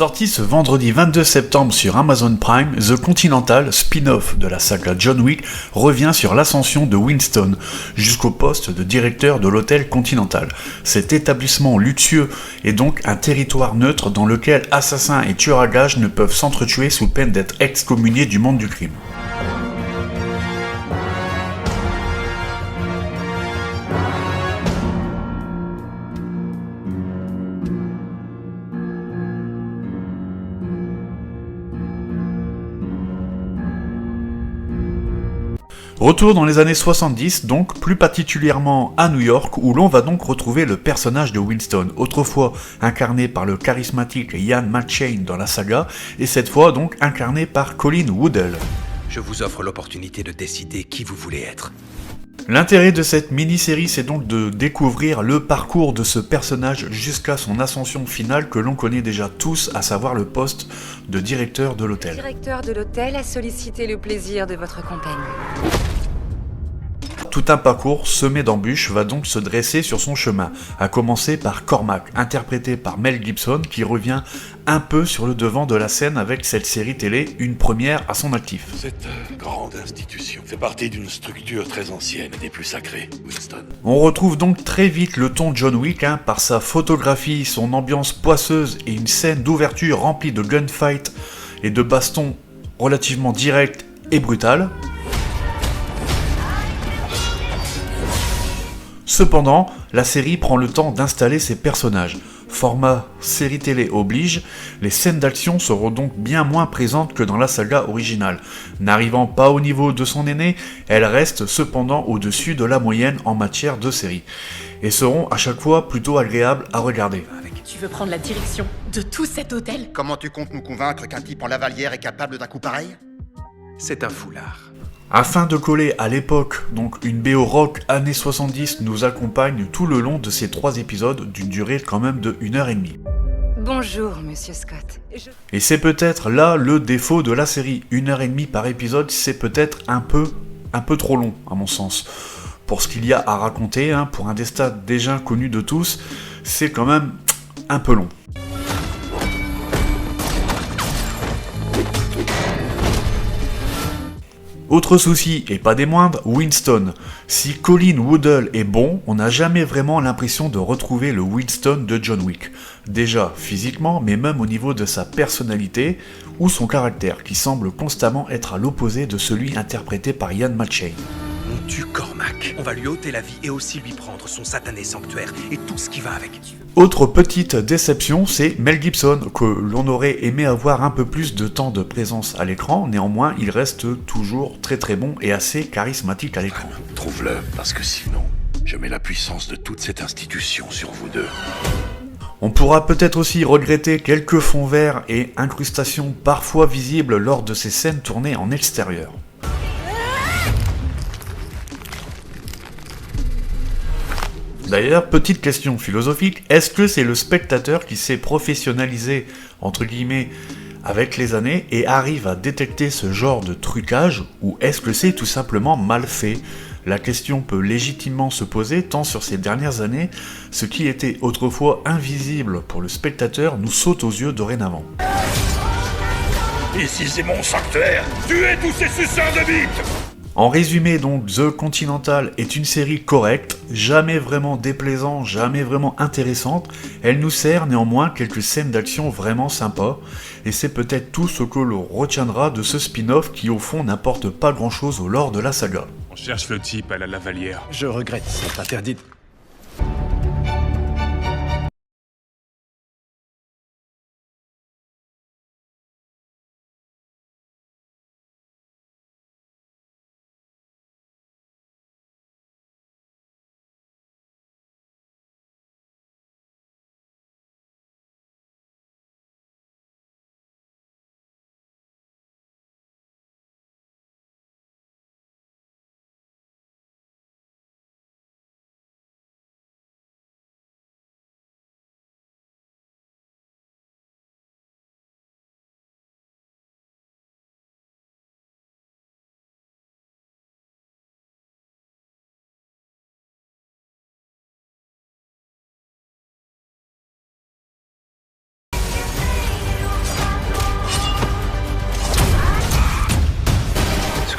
Sorti ce vendredi 22 septembre sur Amazon Prime, The Continental, spin-off de la saga John Wick, revient sur l'ascension de Winston jusqu'au poste de directeur de l'hôtel Continental. Cet établissement luxueux est donc un territoire neutre dans lequel assassins et tueurs à gages ne peuvent s'entretuer sous peine d'être excommuniés du monde du crime. Retour dans les années 70, donc plus particulièrement à New York, où l'on va donc retrouver le personnage de Winston, autrefois incarné par le charismatique Ian McShane dans la saga, et cette fois donc incarné par Colin Woodell. Je vous offre l'opportunité de décider qui vous voulez être. L'intérêt de cette mini-série, c'est donc de découvrir le parcours de ce personnage jusqu'à son ascension finale que l'on connaît déjà tous, à savoir le poste de directeur de l'hôtel. Le directeur de l'hôtel a sollicité le plaisir de votre compagne. Tout un parcours semé d'embûches va donc se dresser sur son chemin, à commencer par Cormac, interprété par Mel Gibson, qui revient un peu sur le devant de la scène avec cette série télé, une première à son actif. Cette grande institution fait partie d'une structure très ancienne et des plus sacrées, Winston. On retrouve donc très vite le ton John Wick, par sa photographie, son ambiance poisseuse et une scène d'ouverture remplie de gunfights et de bastons relativement directs et brutales. Cependant, la série prend le temps d'installer ses personnages. Format série télé oblige, les scènes d'action seront donc bien moins présentes que dans la saga originale. N'arrivant pas au niveau de son aîné, elles restent cependant au-dessus de la moyenne en matière de série, et seront à chaque fois plutôt agréables à regarder. Tu veux prendre la direction de tout cet hôtel? Comment tu comptes nous convaincre qu'un type en lavalière est capable d'un coup pareil? C'est un foulard. Afin de coller à l'époque, donc une BO rock années 70 nous accompagne tout le long de ces 3 épisodes d'une durée quand même de 1h30. Bonjour, monsieur Scott. Et c'est peut-être là le défaut de la série. 1h30 par épisode, c'est peut-être un peu trop long, à mon sens. Pour ce qu'il y a à raconter, pour un destin déjà connu de tous, c'est quand même un peu long. Autre souci, et pas des moindres, Winston. Si Colin Woodell est bon, on n'a jamais vraiment l'impression de retrouver le Winston de John Wick. Déjà physiquement, mais même au niveau de sa personnalité ou son caractère, qui semble constamment être à l'opposé de celui interprété par Ian McShane. On tue Cormac. On va lui ôter la vie et aussi lui prendre son satané sanctuaire et tout ce qui va avec. Autre petite déception, c'est Mel Gibson, que l'on aurait aimé avoir un peu plus de temps de présence à l'écran, néanmoins il reste toujours très très bon et assez charismatique à l'écran. Trouve-le, parce que sinon, je mets la puissance de toute cette institution sur vous deux. On pourra peut-être aussi regretter quelques fonds verts et incrustations parfois visibles lors de ces scènes tournées en extérieur. D'ailleurs, petite question philosophique, est-ce que c'est le spectateur qui s'est professionnalisé, entre guillemets, avec les années et arrive à détecter ce genre de trucage, ou est-ce que c'est tout simplement mal fait? La question peut légitimement se poser tant sur ces dernières années, ce qui était autrefois invisible pour le spectateur nous saute aux yeux dorénavant. Ici c'est mon sanctuaire. Tuez tous ces suceurs de bites. En résumé donc, The Continental est une série correcte, jamais vraiment déplaisante, jamais vraiment intéressante, elle nous sert néanmoins quelques scènes d'action vraiment sympas, et c'est peut-être tout ce que l'on retiendra de ce spin-off qui au fond n'apporte pas grand chose au lore de la saga. On cherche le type à la lavalière. Je regrette, c'est interdit.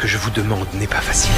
que je vous demande n'est pas facile.